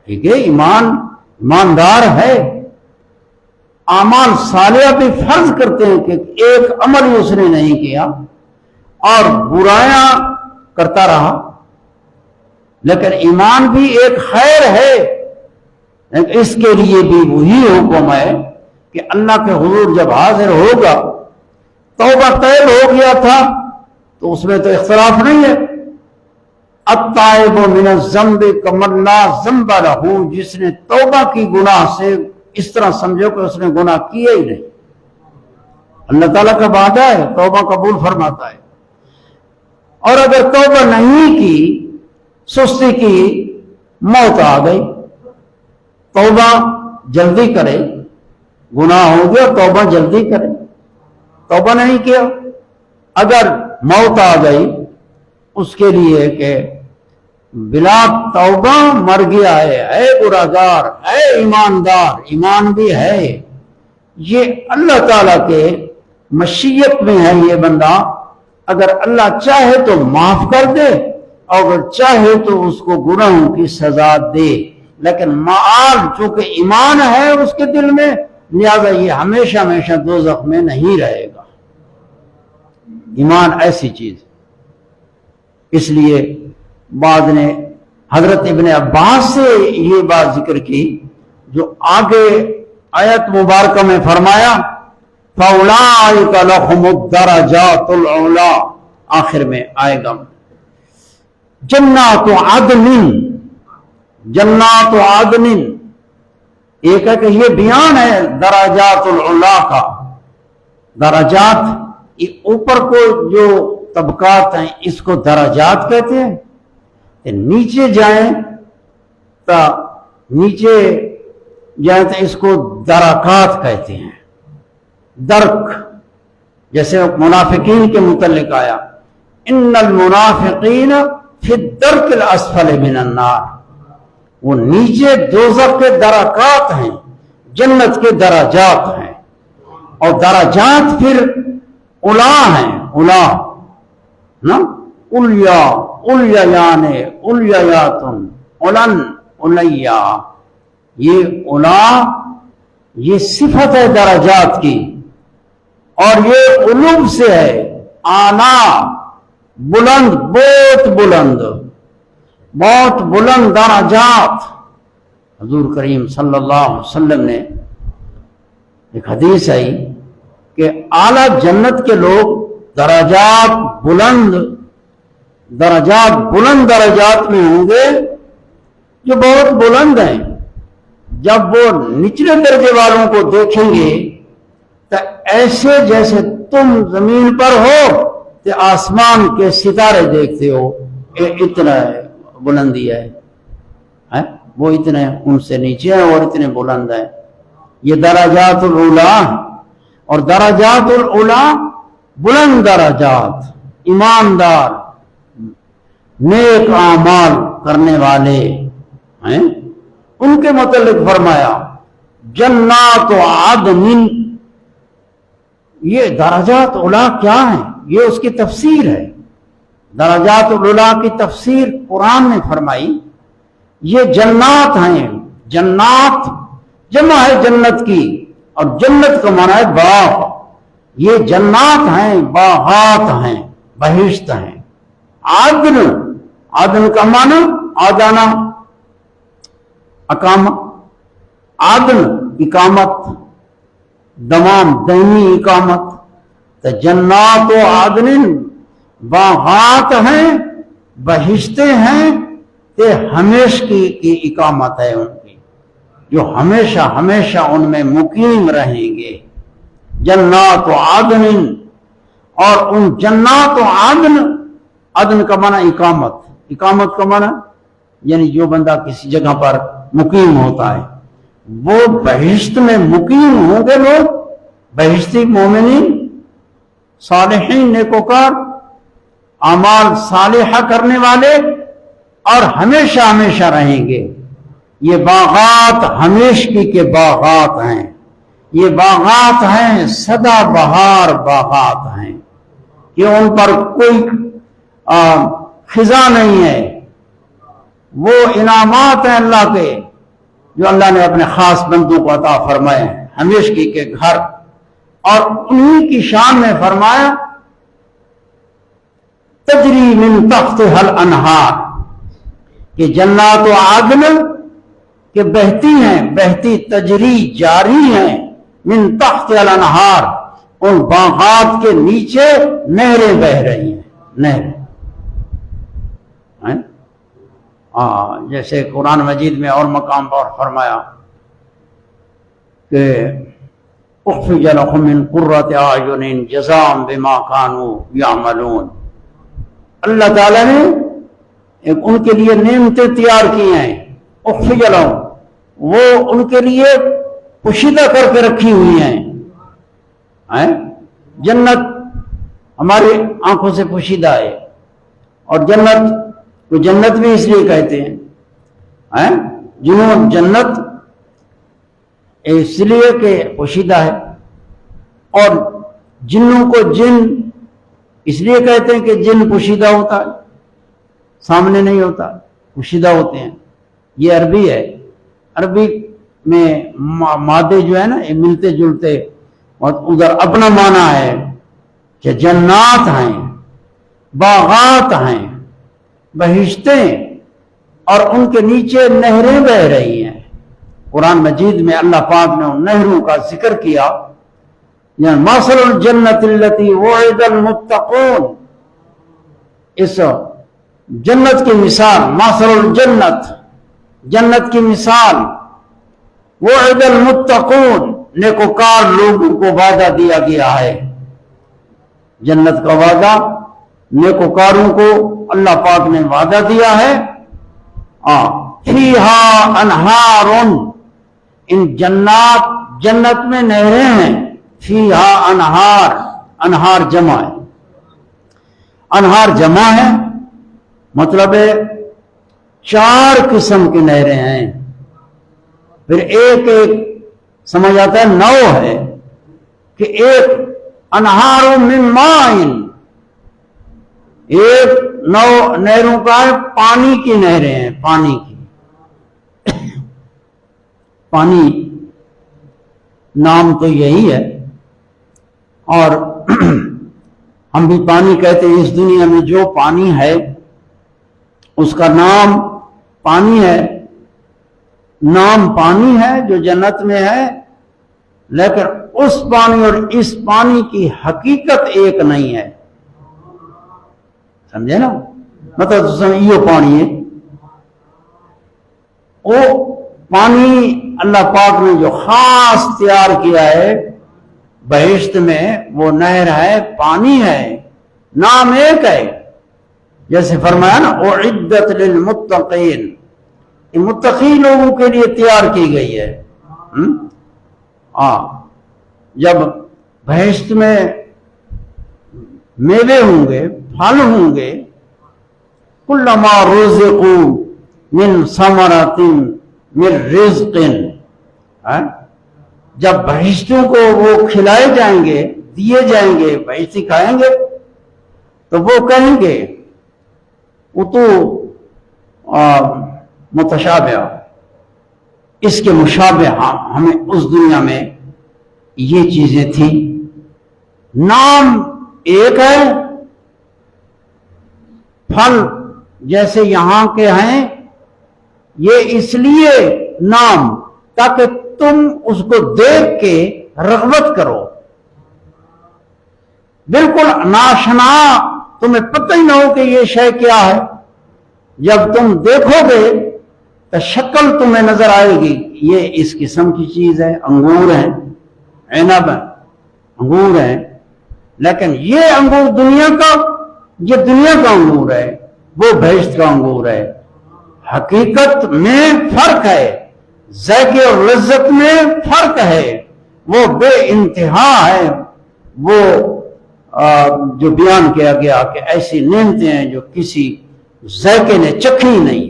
ٹھیک ہے، ایماندار ہے، اعمال صالحہ بھی فرض کرتے ہیں کہ ایک عمل ہی اس نے نہیں کیا اور برائیاں کرتا رہا، لیکن ایمان بھی ایک خیر ہے۔ اس کے لیے بھی وہی حکم ہے کہ اللہ کے حضور جب حاضر ہوگا، توبہ طیب ہو گیا تھا تو اس میں تو اختلاف نہیں ہے، التائب من الذنب کمن لا ذنب لہ، جس نے توبہ کی گناہ سے اس طرح سمجھو کہ اس نے گناہ کیا ہی نہیں۔ اللہ تعالیٰ کا وعدہ ہے، توبہ قبول فرماتا ہے۔ اور اگر توبہ نہیں کی، سستی کی، موت آ گئی، توبہ جلدی کرے، گناہ ہو گیا توبہ جلدی کرے، توبہ نہیں کیا، اگر موت آ گئی اس کے لیے کہ بلا توبہ مر گیا ہے، اے گنہگار، اے ایماندار، ایمان بھی ہے، یہ اللہ تعالیٰ کے مشیت میں ہے۔ یہ بندہ اگر اللہ چاہے تو معاف کر دے اور اگر چاہے تو اس کو گناہوں کی سزا دے، لیکن معال چونکہ ایمان ہے اس کے دل میں، لہذا یہ ہمیشہ ہمیشہ دوزخ میں نہیں رہے گا۔ ایمان ایسی چیز، اس لیے بعد نے حضرت ابن عباس سے یہ بات ذکر کی جو آگے آیت مبارکہ میں فرمایا فَأُولَٰئِكَ لَهُمُ الدَّرَجَاتُ الْعُلَىٰ، آخر میں آئے گا جنات عدن، جنات عدن، ایک ہے کہ یہ بیان ہے درجات العلا کا، درجات یہ اوپر کو جو طبقات ہیں اس کو درجات کہتے ہیں، نیچے جائیں تو اس کو درکات کہتے ہیں، درک، جیسے منافقین کے متعلق آیا ان المنافقین فی الدرک الاسفل من النار، وہ نیچے دوزخ کے درکات ہیں، جنت کے درجات ہیں، اور درجات پھر الا ہیں، الا نا، الیا، الیان، الیاتن، علن، الیا، یہ الا یہ صفت ہے درجات کی، اور یہ علو سے ہے، آنا، بلند، بہت بلند، بہت بلند درجات۔ حضور کریم صلی اللہ علیہ وسلم نے ایک حدیث آئی کہ اعلیٰ جنت کے لوگ درجات بلند درجات میں ہوں گے جو بہت بلند ہیں۔ جب وہ نچلے درجے والوں کو دیکھیں گے تو ایسے جیسے تم زمین پر ہو کہ آسمان کے ستارے دیکھتے ہو، اتنا بلندی ہے، وہ اتنے ان سے نیچے ہیں اور اتنے بلند ہیں۔ یہ درجات العلا، اور درجات العلا بلند درجات، ایماندار، نیک اعمال کرنے والے ہیں، ان کے متعلق فرمایا جنات عدن۔ یہ درجات علا کیا ہیں؟ یہ اس کی تفسیر ہے۔ درجات العلا کی تفسیر قرآن نے فرمائی، یہ جنات ہیں، جنات جمع ہے جنت کی، اور جنت کا معنی ہے باغ، یہ جنات ہیں، باغات ہیں، بہشت ہیں۔ عدن، عدن کا معنی آدانہ، اقامت، عدن اقامت، دوام، دائمی اقامت، تو جنات و عدن باغات ہیں، بہشتیں ہیں کہ ہمیشہ کی اقامت ہے ان کی، جو ہمیشہ ہمیشہ ان میں مقیم رہیں گے۔ جنات و عدن، اور ان جنات و عدن، عدن کا معنی اقامت، اقامت کا معنی یعنی جو بندہ کسی جگہ پر مقیم ہوتا ہے وہ بہشت میں مقیم ہوں گے لوگ، بہشتی مومنین صالحین نیکوکار اعمال صالحہ کرنے والے، اور ہمیشہ ہمیشہ رہیں گے۔ یہ باغات ہمیشگی کے باغات ہیں، یہ باغات ہیں سدا بہار باغات ہیں کہ ان پر کوئی خزاں نہیں ہے۔ وہ انعامات ہیں اللہ کے جو اللہ نے اپنے خاص بندوں کو عطا فرمائے ہیں، ہمیشگی کے گھر، اور انہی کی شان میں فرمایا تجری من تحتہا الانہار، کہ جنات و عدن کہ بہتی ہیں، بہتی تجری جاری ہیں، من تحتہا الانہار ان باغات کے نیچے نہریں بہ رہی ہیں، نہریں۔ جیسے قرآن مجید میں اور مقام پر فرمایا کہ اخرج لهم من قرۃ اعین جزاء بما كانوا يعملون، اللہ تعالیٰ نے ان کے لیے نعمتیں تیار کی ہیں، اخرج لهم وہ ان کے لیے پوشیدہ کر کے رکھی ہوئی ہیں۔ جنت ہماری آنکھوں سے پوشیدہ ہے، اور جنت کو جنت بھی اس لیے کہتے ہیں جنوں جنت اس لیے کہ پوشیدہ ہے، اور جنوں کو جن اس لیے کہتے ہیں کہ جن پوشیدہ ہوتا ہے، سامنے نہیں ہوتا، پوشیدہ ہوتے ہیں۔ یہ عربی ہے، عربی میں مادے جو ہے نا یہ ملتے جلتے، اور ادھر اپنا معنی ہے کہ جنات ہیں، باغات ہیں، بہشتیں، اور ان کے نیچے نہریں بہ رہی ہیں۔ قرآن مجید میں اللہ پاک نے ان نہروں کا ذکر کیا، یعنی مثل الجنت التی وعد المتقون، اس جنت کی مثال، مثل الجنت جنت کی مثال، وعد المتقون نیکوکار لوگوں کو وعدہ دیا گیا ہے، جنت کا وعدہ نیکوکاروں کو اللہ پاک نے وعدہ دیا ہے۔ فیہا انہار، ان جنت میں نہریں ہیں، فیہا انہار، انہار جمع ہے، انہار جمع ہے مطلب ہے 4 قسم کی نہریں ہیں، پھر ایک سمجھ آتا ہے 9 ہے، کہ ایک انہار من مائن، ایک 9 نہروں کا ہے پانی کی نہریں ہیں، پانی کی، پانی نام تو یہی ہے، اور ہم بھی پانی کہتے ہیں۔ اس دنیا میں جو پانی ہے اس کا نام پانی ہے، نام پانی ہے جو جنت میں ہے، لیکن اس پانی اور اس پانی کی حقیقت ایک نہیں ہے، سمجھے نا؟ مطلب یہ پانی ہے، وہ پانی اللہ پاک نے جو خاص تیار کیا ہے بہشت میں، وہ نہر ہے، پانی ہے، نام ایک ہے، جیسے فرمایا نا اعدت للمتقین، یہ متقی لوگوں کے لیے تیار کی گئی ہے۔ جب بہشت میں میوے ہوں گے، پھل ہوں گے، کلما رزقوا من ثمرۃ من رزق، جب بہشتوں کو وہ کھلائے جائیں گے، دیے جائیں گے، بہشتی کھائیں گے، تو وہ کہیں گے، وہ تو متشابہ، اس کے مشابہ ہمیں اس دنیا میں یہ چیزیں تھیں، نام ایک ہے، پھل جیسے یہاں کے ہیں، یہ اس لیے نام تاکہ تم اس کو دیکھ کے رغبت کرو، بالکل ناشنا، تمہیں پتہ ہی نہ ہو کہ یہ شے کیا ہے، جب تم دیکھو گے تو شکل تمہیں نظر آئے گی، یہ اس قسم کی چیز ہے، انگور ہیں، عنب ہیں، انگور ہیں، لیکن یہ انگور دنیا کا، یہ دنیا کا انگور ہے، وہ بہشت کا انگور ہے، حقیقت میں فرق ہے، ذائقے اور لذت میں فرق ہے، وہ بے انتہا ہے۔ وہ جو بیان کیا گیا کہ ایسی نعمتیں ہیں جو کسی ذائقے نے چکھی نہیں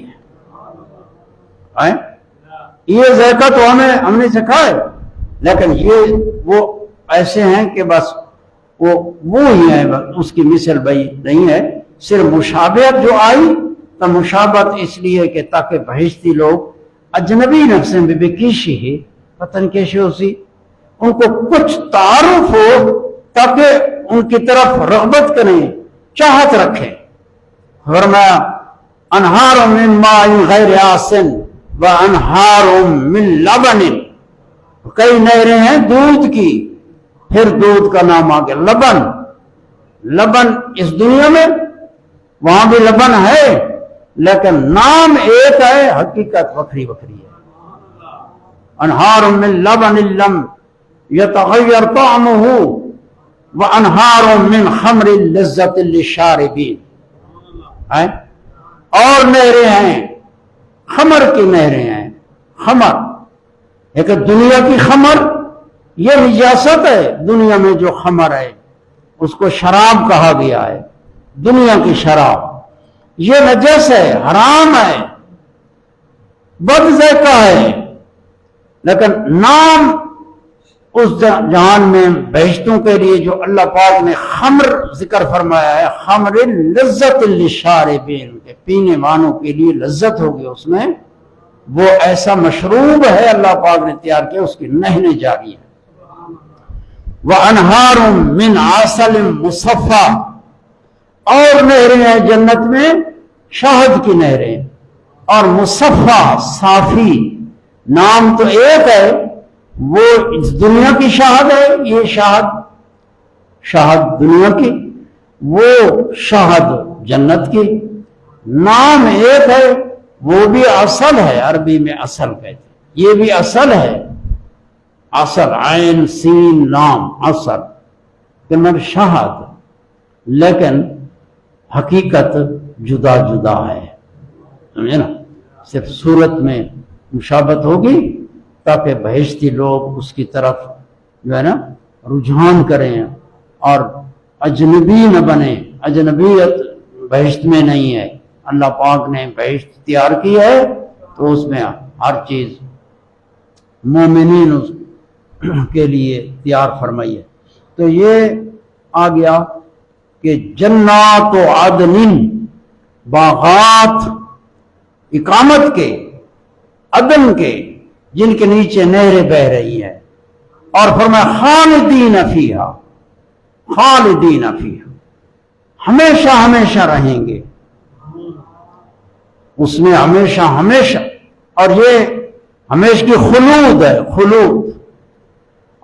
ہے۔ یہ ذائقہ تو ہم نے چکھا ہے، لیکن یہ وہ ایسے ہیں کہ بس وہ ہی ہیں، اس کی مثل بھائی نہیں ہے۔ صرف مشابہت جو آئی تو مشابہت اس لیے کہ تاکہ بہشتی لوگ اجنبی نفسیں بھی کیشی ہے پتن کیشی ہوسی، ان کو کچھ تعارف ہو تاکہ ان کی طرف رغبت کریں، چاہت رکھیں۔ فرمایا انہار من ماء غیر آسن و انہار من لبن، کئی نہریں ہیں دودھ کی، پھر دودھ کا نام آ گیا لبن۔ لبن اس دنیا میں وہاں بھی لبن ہے، لیکن نام ایک ہے، حقیقت وکری وکری ہے۔ انہار من لبن لم یتغیر طعمہ وانہار من خمر لذت للشاربین، اور نہریں ہیں خمر کی نہریں ہیں۔ خمر ایک دنیا کی خمر، یہ نجاست ہے۔ دنیا میں جو خمر ہے اس کو شراب کہا گیا ہے، دنیا کی شراب یہ نجس ہے، حرام ہے، بد ذائقہ ہے، لیکن نام اس جہان میں بہشتوں کے لیے جو اللہ پاک نے خمر ذکر فرمایا ہے، خمر لذت للشاربین، کے پینے والوں کے لیے لذت ہوگی اس میں، وہ ایسا مشروب ہے اللہ پاک نے تیار کیا، اس کی نہریں جاری ہیں۔ وَأَنْهَارٌ مِّنْ عَسَلٍ مُصَفَّى، اور نہریں ہیں جنت میں شہد کی نہریں، اور مصفہ صافی، نام تو ایک ہے، وہ اس دنیا کی شہد ہے، یہ شہد دنیا کی، وہ شہد جنت کی، نام ایک ہے، وہ بھی اصل ہے، عربی میں اصل کہتے ہیں، یہ بھی اصل ہے، اصل عین سین لام اصل کہ میں شہد، لیکن حقیقت جدا جدا ہے، سمجھے نا؟ صرف صورت میں مشابہت ہوگی تاکہ بہشتی لوگ اس کی طرف جو ہے نا رجحان کریں اور اجنبی نہ بنیں۔ اجنبیت بہشت میں نہیں ہے، اللہ پاک نے بہشت تیار کی ہے تو اس میں ہر چیز مومنین اس کے لیے تیار فرمائی ہے۔ تو یہ آ گیا کہ جنات و عدن، باغات اقامت کے، عدن کے، جن کے نیچے نہریں بہ رہی ہیں، اور فرمایا خالدین فیہا، خالدین فیہا، ہمیشہ ہمیشہ رہیں گے اس میں، ہمیشہ ہمیشہ، اور یہ ہمیشہ کی خلود ہے، خلود،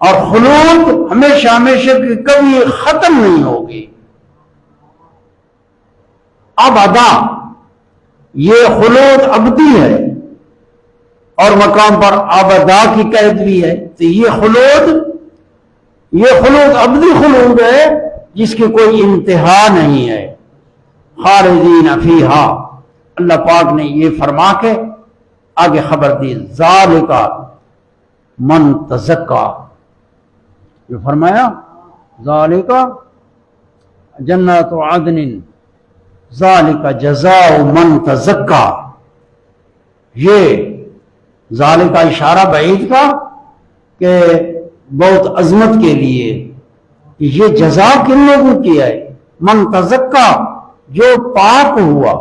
اور خلود ہمیشہ ہمیشہ کی کبھی ختم نہیں ہوگی۔ ابدا، یہ خلود ابدی ہے، اور مقام پر ابدا کی قید بھی ہے، تو یہ خلود ابدی خلود ہے جس کی کوئی انتہا نہیں ہے۔ خالدین فیہا، اللہ پاک نے یہ فرما کے آگے خبر دی، ذالک من تزکا، جو فرمایا ذالک جنات عدن ذالک جزاء من تزکا، یہ ذالک کا اشارہ بعید کا کہ بہت عظمت کے لیے، یہ جزا کن لوگوں کی ہے؟ من تزکا، جو پاک ہوا،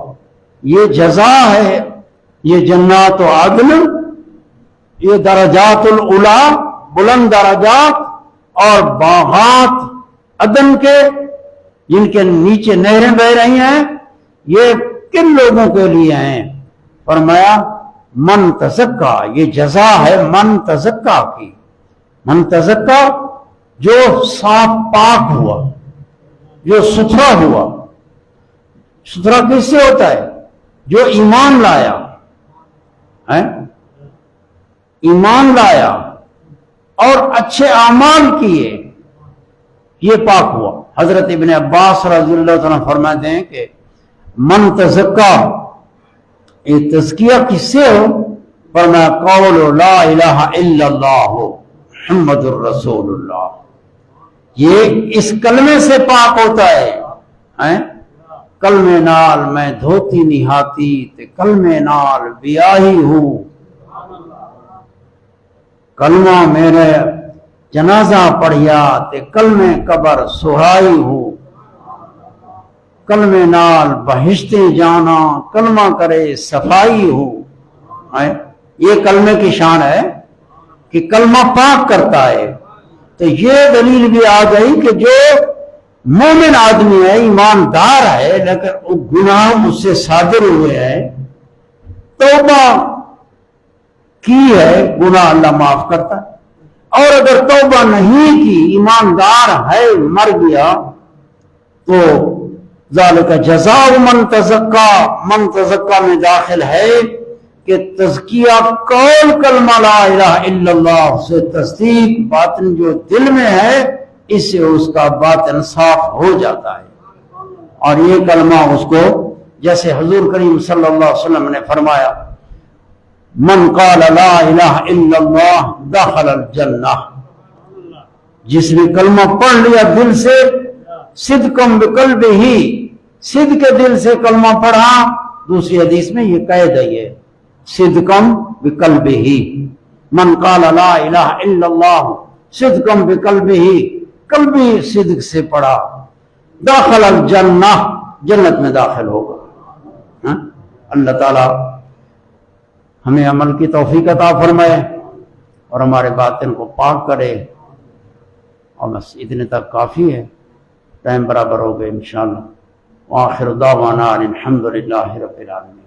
یہ جزا ہے۔ یہ جنات و عدن، یہ درجات العلا، بلند درجات، اور باغات عدن کے جن کے نیچے نہریں بہ رہی ہیں، یہ کن لوگوں کے لیے ہیں؟ فرمایا من تزکا، یہ جزا ہے من تزکا کی۔ من تزکا، جو صاف پاک ہوا، جو ستھرا ہوا۔ ستھرا کس سے ہوتا ہے؟ جو ایمان لایا، ایمان لایا اور اچھے اعمال کیے، یہ پاک ہوا۔ حضرت ابن عباس رضی اللہ عنہ فرماتے ہیں کہ من تزکا یہ تزکیہ کس سے ہو؟ فرمایا قول لا الہ الا اللہ محمد الرسول اللہ، یہ اس کلمے سے پاک ہوتا ہے۔ کلمے نال میں دھوتی نہاتی تے کلمے نال بیاہی ہوں، کلمہ میرے جنازہ پڑھیا تے کلمے قبر سہائی ہوں، کلمے نال بہشتے جانا کلمہ کرے صفائی ہوں۔ یہ کلمے کی شان ہے کہ کلمہ پاک کرتا ہے۔ تو یہ دلیل بھی آ گئی کہ جو مومن آدمی ہے، ایماندار ہے، لیکن وہ گناہ اس سے صادر ہوئے ہیں، توبہ کی ہے، گناہ اللہ معاف کرتا ہے۔ اور اگر توبہ نہیں کی، ایماندار ہے، مر گیا، تو ذالک جزاء من تزکا میں داخل ہے کہ تزکیہ قول کلمہ لا الہ الا اللہ سے تصدیق باطن جو دل میں ہے، اس سے اس کا باطن صاف ہو جاتا ہے۔ اور یہ کلمہ اس کو، جیسے حضور کریم صلی اللہ علیہ وسلم نے فرمایا من قال لا الہ الا اللہ دخل الجنہ، جس نے کلمہ پڑھ لیا دل سے، صدقم بقلبہ، صدق کے دل سے کلمہ پڑھا، دوسری حدیث میں یہ قید ہے، یہ صدقم بقلبہ، من قال لا الہ الا اللہ صدقم بقلبہ، قلبی صدق سے پڑھا، داخل الجنہ، جنت میں داخل ہوگا۔ اللہ تعالی ہمیں عمل کی توفیق عطا فرمائے اور ہمارے باطن کو پاک کرے۔ اور بس اتنے تک کافی ہے، ٹائم برابر ہو گئے انشاءاللہ۔ وآخر دعوانا الحمدللہ رب العالمین۔